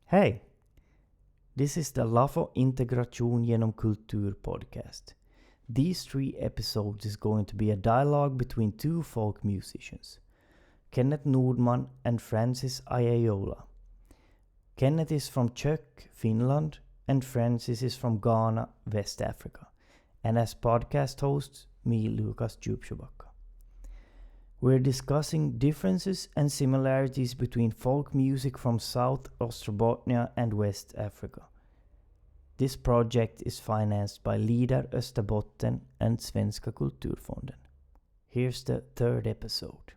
Hej! This is the Lafo Integration genom kultur podcast. These 3 episodes is going to be a dialogue between 2 folk musicians, Kenneth Nordman and Francis Oyeyiola. Kenneth is from Czech, Finland, and Francis is from Ghana, West Africa, and as podcast hosts, me, Lukas Djupsjöbacka. We're discussing differences and similarities between folk music from South Österbotten and West Africa. This project is financed by Österbotten and Svenska Kulturfonden. Here's the 3rd episode.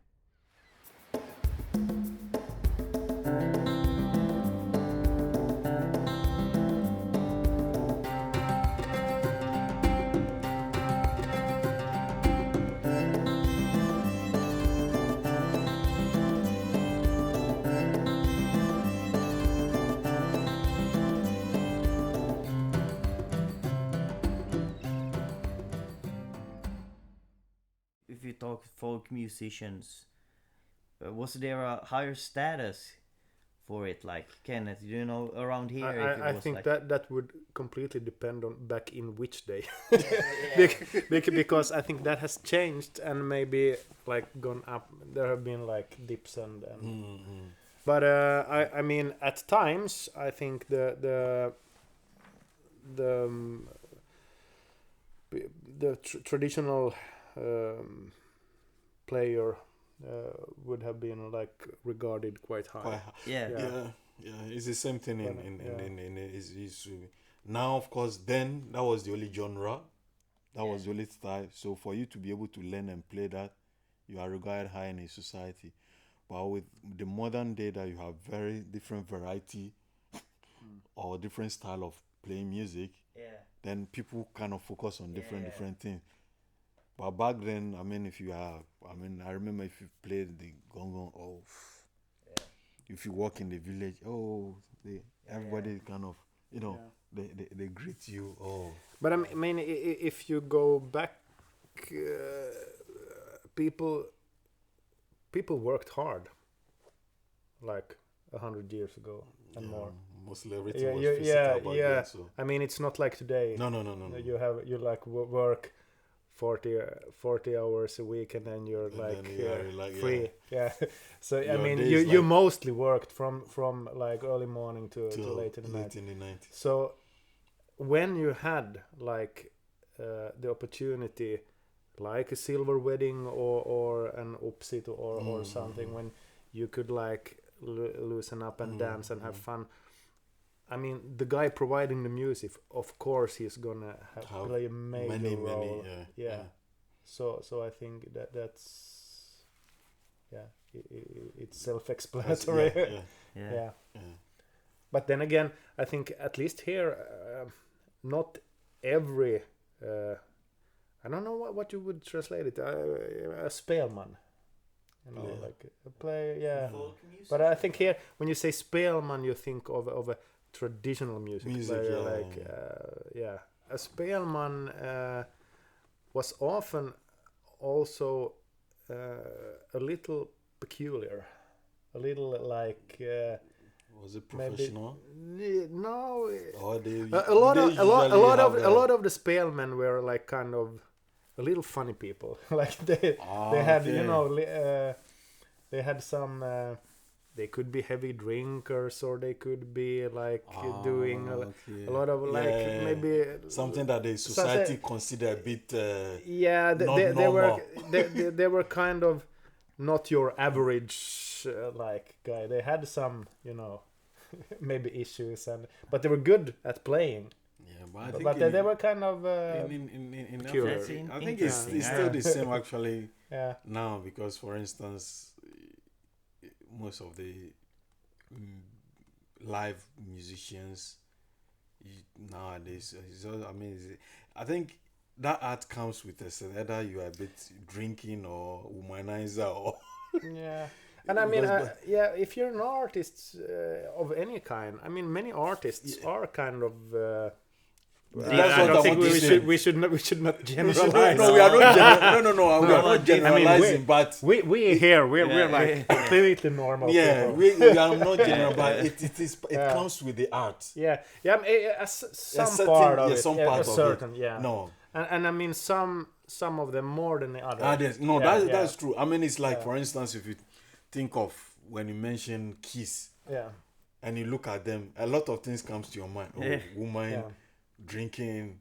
If you talk folk musicians, was there a higher status for it? Like Kenneth, you know, around here, I think like that would completely depend on back in which day, because I think that has changed and maybe like gone up. There have been like dips and but I mean at times I think the traditional player would have been like regarded quite high. Yeah. It's the same thing in now, of course. Then that was the only genre, that was the only style. So for you to be able to learn and play that, you are regarded high in a society. But with the modern day, that you have very different variety or different style of playing music, then people kind of focus on different things. But back then, I mean, I remember if you played the gong, if you walk in the village, everybody kind of, they greet you. But I mean, if you go back, people worked hard, like 100 years ago and more. Mostly everything was physical. Then, so. I mean, it's not like today. No. You like work 40 hours a week and then you're free. So I mean you mostly worked from like early morning to late in the night. So when you had like the opportunity, like a silver wedding or an uppsit or something, when you could like loosen up and dance and have fun, I mean, the guy providing the music, of course, he's gonna play a major role. So I think that's it's self-explanatory. Yeah. But then again, I think at least here, not every. I don't know what you would translate it. A spelman. Like a play. But I think here, when you say spelman, you think of a traditional music player, a spelman was often also a little peculiar, a little like was it professional? No, a lot of the spelmen were like kind of a little funny people. Like they had they had some. They could be heavy drinkers, or they could be like doing a lot of like maybe something that the society consider a bit. They were kind of not your average like guy. They had some, maybe issues, but they were good at playing. Yeah, but they were kind of in I think it's still the same actually. Now, because for instance, most of the live musicians nowadays, I think that art comes with us. Either you are a bit drinking or womanizer or and I mean if you're an artist of any kind, I mean many artists are kind of I don't think we should not generalize. No, we are not. We are not generalizing. But we're like completely normal. Yeah, people. we are not general, but it comes with the art. Yeah. Some part of it. Yeah. No. And I mean some of them more than the others. That's true. I mean, it's like, for instance, if you think of when you mention keys, and you look at them, a lot of things comes to your mind. Woman, drinking,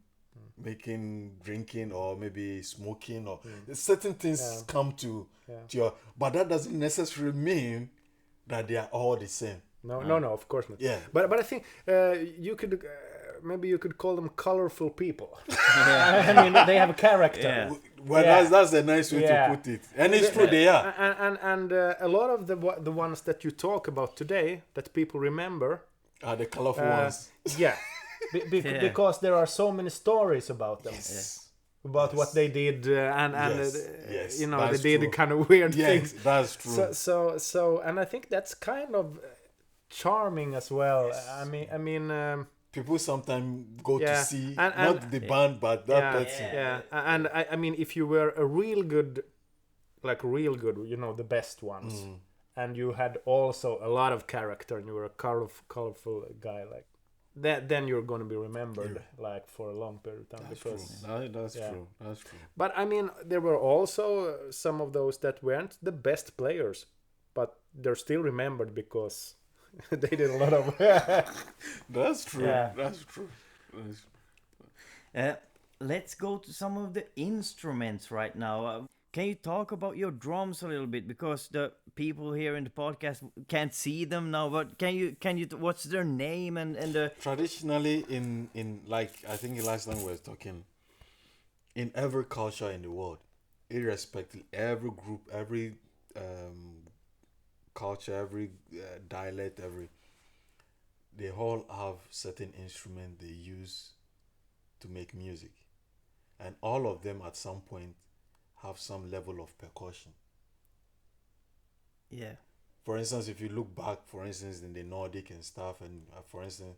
drinking, or maybe smoking, or certain things come to your. But that doesn't necessarily mean that they are all the same. No, of course not. Yeah. But I think you could. Maybe you could call them colorful people. I mean, they have a character. Yeah. Well, that's a nice way to put it, and it's true they are. And a lot of the ones that you talk about today that people remember are the colorful ones. Yeah, because there are so many stories about them. About what they did they did kind of weird things. That's true. So and I think that's kind of charming as well. Yes. I mean. People sometimes go to see not the band, but that person. Yeah, and I mean, if you were a real good, the best ones, and you had also a lot of character, and you were a colorful guy, like that, then you're going to be remembered like for a long period of time. That's true. That's true. But I mean, there were also some of those that weren't the best players, but they're still remembered because. They did a lot of. That's true. Yeah. That's true. Let's go to some of the instruments right now. Can you talk about your drums a little bit, because the people here in the podcast can't see them now? But can you? What's their name and the? Traditionally, in like I think last time we were talking, in every culture in the world, irrespective, every group, every culture, every dialect, they all have certain instrument they use to make music, and all of them at some point have some level of percussion. Yeah. For instance, if you look back, for instance, in the Nordic and stuff, and for instance,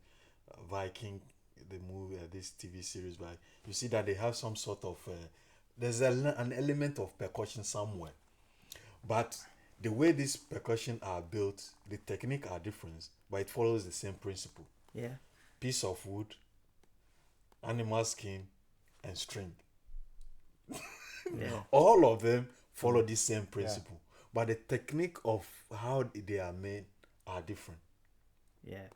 Viking, the movie, this TV series, but you see that they have some sort of there's an element of percussion somewhere, but the way these percussion are built, the technique are different, but it follows the same principle. Yeah. Piece of wood, animal skin, and string. All of them follow the same principle, but the technique of how they are made are different. Yeah.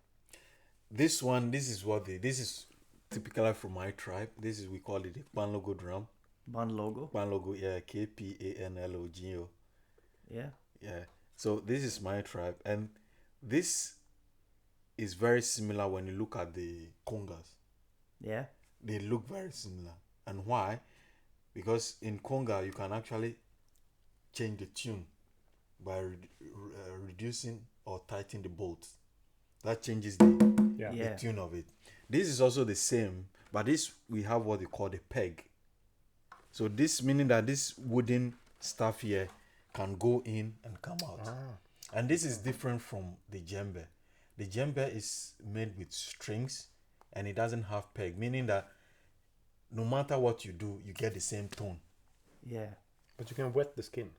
This is typically from my tribe. We call it the Panlogo drum. Panlogo, yeah, Kpanlogo. Yeah. Yeah. So this is my tribe, and this is very similar when you look at the congas. Yeah. They look very similar. And why? Because in conga you can actually change the tune by reducing or tightening the bolts. That changes the tune of it. This is also the same, but this we have what they call the peg. So this meaning that this wooden stuff here can go in and come out. And this is different from the djembe. The djembe is made with strings and it doesn't have peg, meaning that no matter what you do, you get the same tone. Yeah. But you can wet the skin.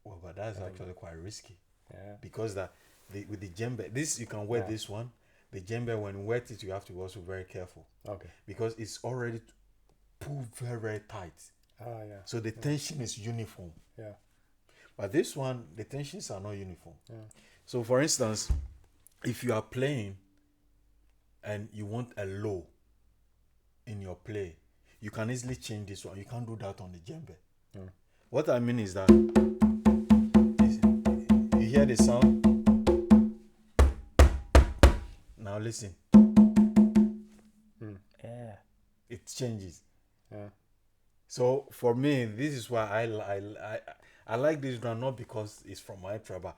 Well, but that's actually quite risky. Yeah. Because with the djembe, this you can wet this one. The djembe, when you wet it, you have to be also very careful. Okay. Because it's already pulled very, very tight. Yeah. So the tension is uniform. Yeah. But this one, the tensions are not uniform. Yeah. So for instance, if you are playing and you want a low in your play, you can easily change this one. You can't do that on the djembe. Yeah. What I mean is that you hear the sound. Now listen. Yeah. It changes. Yeah. So for me, this is why I like this drum, not because it's from my tribe, but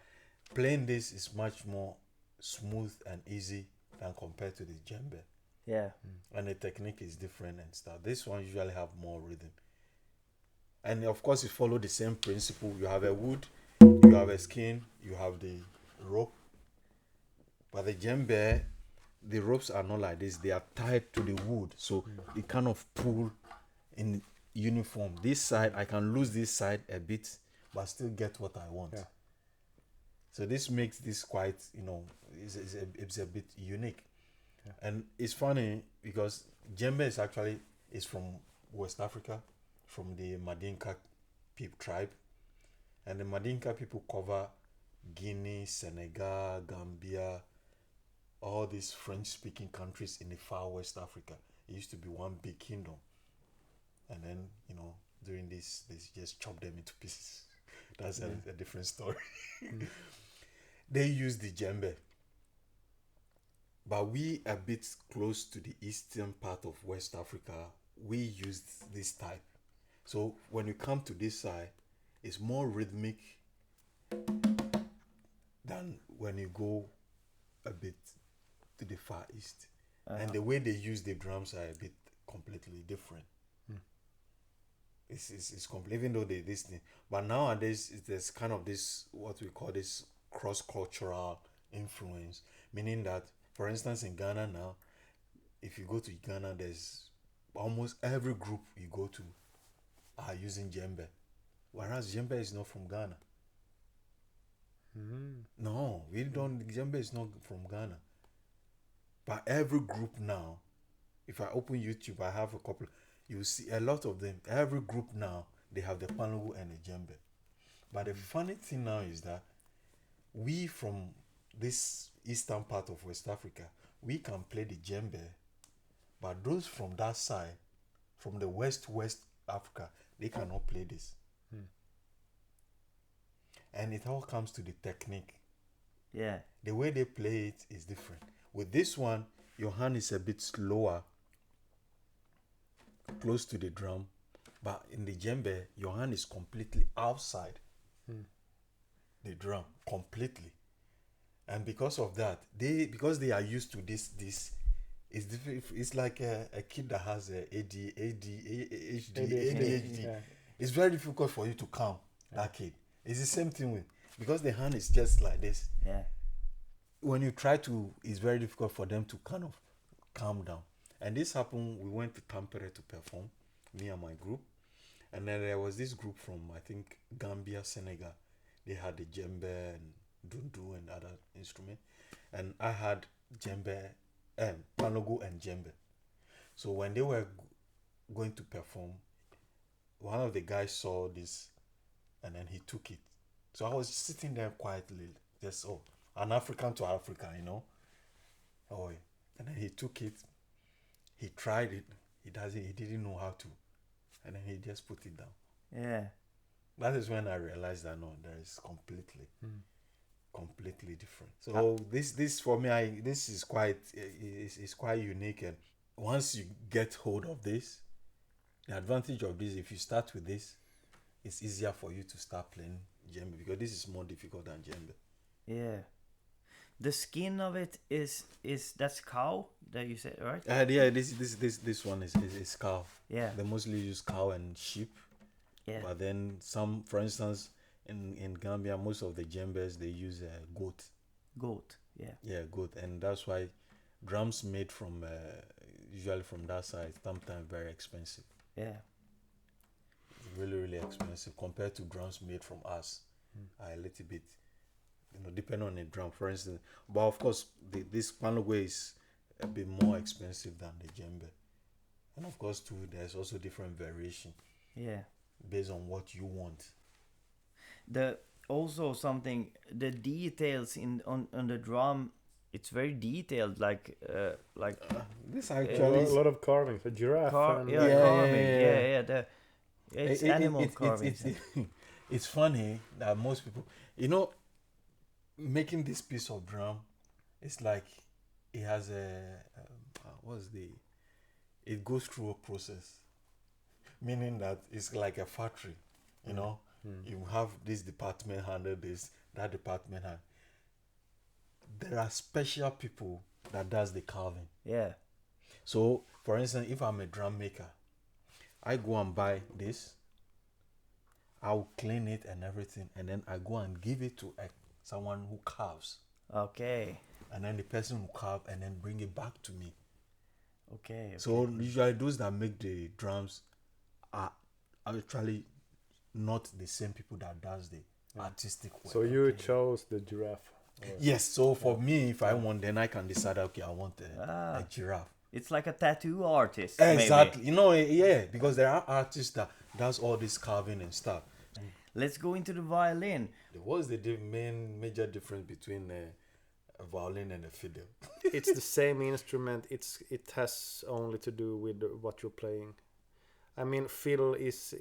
playing this is much more smooth and easy than compared to the djembe. Yeah. And the technique is different and stuff. This one usually have more rhythm. And of course, it follow the same principle. You have a wood, you have a skin, you have the rope. But the djembe, the ropes are not like this. They are tied to the wood, so it kind of pull in uniform. This side, I can lose this side a bit, but still get what I want. Yeah. So this makes this quite, it's a bit unique. Yeah. And it's funny because djembe is from West Africa, from the Mandinka tribe. And the Mandinka people cover Guinea, Senegal, Gambia, all these French-speaking countries in the far West Africa. It used to be one big kingdom. And then, during this, they just chop them into pieces. That's a different story. They use the djembe. But we a bit close to the eastern part of West Africa, we used this type. So when you come to this side, it's more rhythmic than when you go a bit to the far east. And the way they use the drums are a bit completely different. It's complete, even though this thing. But nowadays, there's kind of this, what we call this cross-cultural influence, meaning that, for instance, in Ghana now, if you go to Ghana, there's almost every group you go to are using djembe, whereas djembe is not from Ghana. No, we don't. Djembe is not from Ghana. But every group now, if I open YouTube, I have a couple. You see a lot of them. Every group now, they have the panlugu and the djembe. But the funny thing now is that we from this eastern part of West Africa, we can play the djembe, but those from that side, from the West Africa, they cannot play this. And it all comes to the technique. Yeah. The way they play it is different. With this one, your hand is a bit slower, close to the drum, but in the djembe, your hand is completely outside the drum, completely. And because of that, because they are used to this it's different. It's like a kid that has a ADHD. Yeah. It's very difficult for you to calm that kid. It's the same thing with, because the hand is just like this. Yeah. When you try to, it's very difficult for them to kind of calm down. And this happened, we went to Tampere to perform, me and my group. And then there was this group from, I think, Gambia, Senegal. They had the djembe and dundu and other instruments. And I had djembe, panlugu and djembe. So when they were going to perform, one of the guys saw this and then he took it. So I was sitting there quietly, just, an African to African, and then he took it, he tried it, he didn't know how to, and then he just put it down. Yeah. That is when I realized that no, there is completely different. So this for me, this is quite unique, and once you get hold of this, the advantage of this, if you start with this, it's easier for you to start playing djembe, because this is more difficult than djembe. Yeah. The skin of it is that's cow that you said, right? Yeah, this one is cow. Yeah. They mostly use cow and sheep. Yeah. But then some, for instance, in Gambia, most of the djembes, they use goat. Goat. Yeah. Yeah, goat, and that's why drums made from usually from that side sometimes very expensive. Yeah. Really, really expensive compared to drums made from us. A little bit, depending on the drum, for instance. But of course, this panlugu is a bit more expensive than the djembe, and of course too, there's also different variation. Yeah. Based on what you want. The details on the drum, it's very detailed, like this A actually lot of carvings, a giraffe. carving. It's animal carvings. It's funny that most people, making this piece of drum, it's like it has it goes through a process, meaning that it's like a factory, you have this department handle this, that department handle. There are special people that does the carving. Yeah. So, for instance, if I'm a drum maker, I go and buy this, I'll clean it and everything, and then I go and give it to someone who carves. Okay. and then the person will carve and then bring it back to me. Okay. So usually those that make the drums are actually not the same people that does the artistic work. So you chose the giraffe. Yes. So for me, if I want, then I can decide. Okay, I want a giraffe. It's like a tattoo artist. Exactly. Maybe. Because there are artists that does all this carving and stuff. Let's go into the violin. What's the major difference between a violin and a fiddle? It's the same instrument. It has only to do with what you're playing. I mean, fiddle is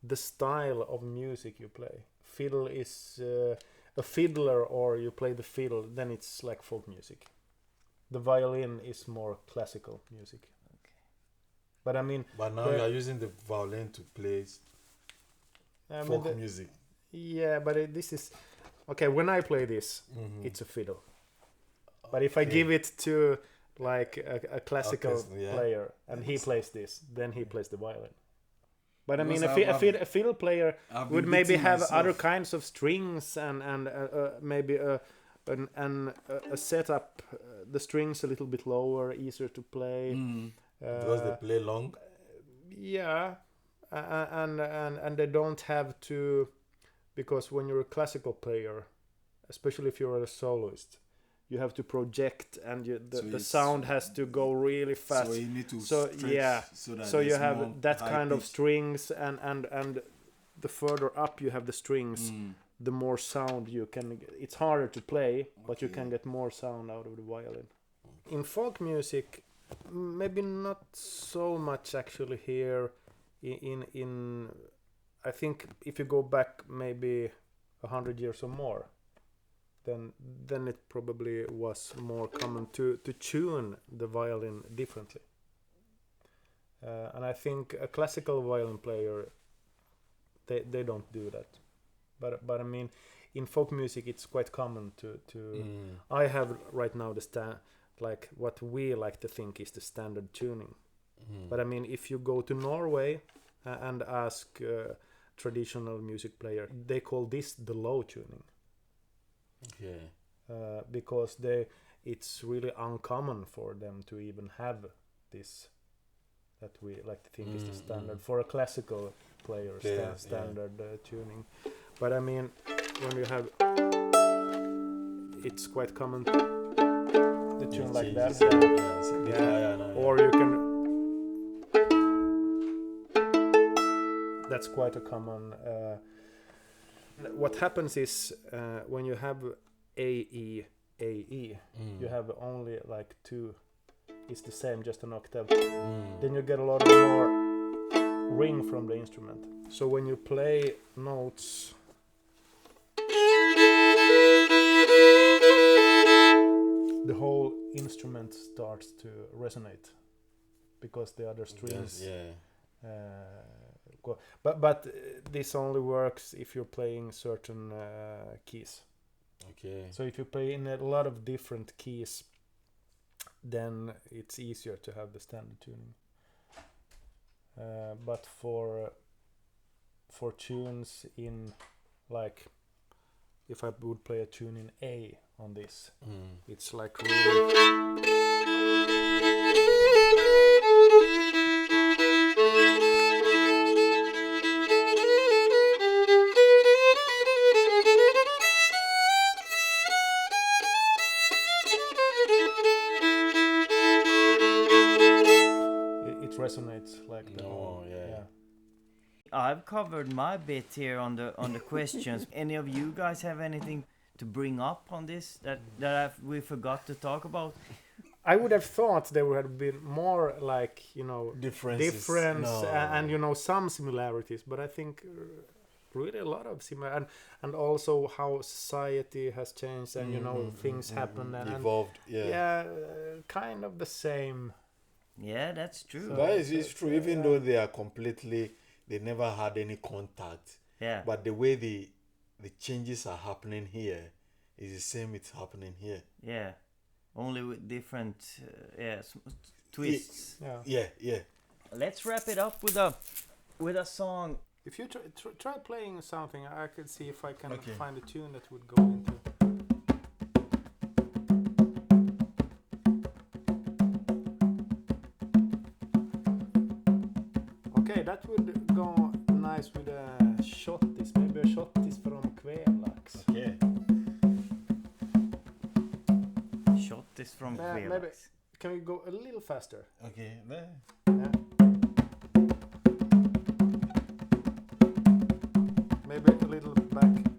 the style of music you play. Fiddle is a fiddler, or you play the fiddle, then it's like folk music. The violin is more classical music. Okay. But I mean... But now you are using the violin to play folk music. Yeah, but this is... Okay, when I play this, it's a fiddle. But if I give it to like a classical player and he plays this, then he plays the violin. But I mean, a fiddle player would maybe have other kinds of strings and maybe a setup, the strings a little bit lower, easier to play. Because they play long. Yeah, and they don't have to, because when you're a classical player, especially if you're a soloist, you have to project, and the sound has to go really fast. So you need to so you have that kind of strings, and the further up you have the strings, the more sound you can. It's harder to play, but you can get more sound out of the violin. In folk music, maybe not so much actually here. In I think if you go back maybe 100 years or more, then it probably was more common to tune the violin differently. And I think a classical violin player, they don't do that. But I mean, in folk music it's quite common to I have right now like what we like to think is the standard tuning. But I mean, if you go to Norway and ask traditional music player, they call this the low tuning. Okay. Because it's really uncommon for them to even have this that we like to think is the standard for a classical player standard tuning. But I mean, when you have, it's quite common the tune like that. Or you can. That's quite a common. What happens is when you have AE, you have only like two. It's the same, just an octave. Then you get a lot more ring from the instrument. So when you play notes, the whole instrument starts to resonate because the other strings. But this only works if you're playing certain keys. Okay. So if you play in a lot of different keys, then it's easier to have the standard tuning. But for tunes in, like, if I would play a tune in A on this, it's like really. Resonates like that. I've covered my bit here on the questions. Any of you guys have anything to bring up on this that we forgot to talk about? I would have thought there would have been more, like, difference and some similarities, but I think really a lot of similar, and also how society has changed, and things happen and evolved. Kind of the same. Yeah, that's true. So that is true, even though they never had any contact. Yeah. But the way the changes are happening here is the same it's happening here. Yeah. Only with different twists. Yeah. Let's wrap it up with a song. If you try playing something, I could see if I can find a tune that would go into. Okay, that would go nice with a shottis. Maybe a shottis from Kvelax. Okay. Shottis from Kvelax. Maybe can we go a little faster? Okay. There. Yeah. Maybe a little back.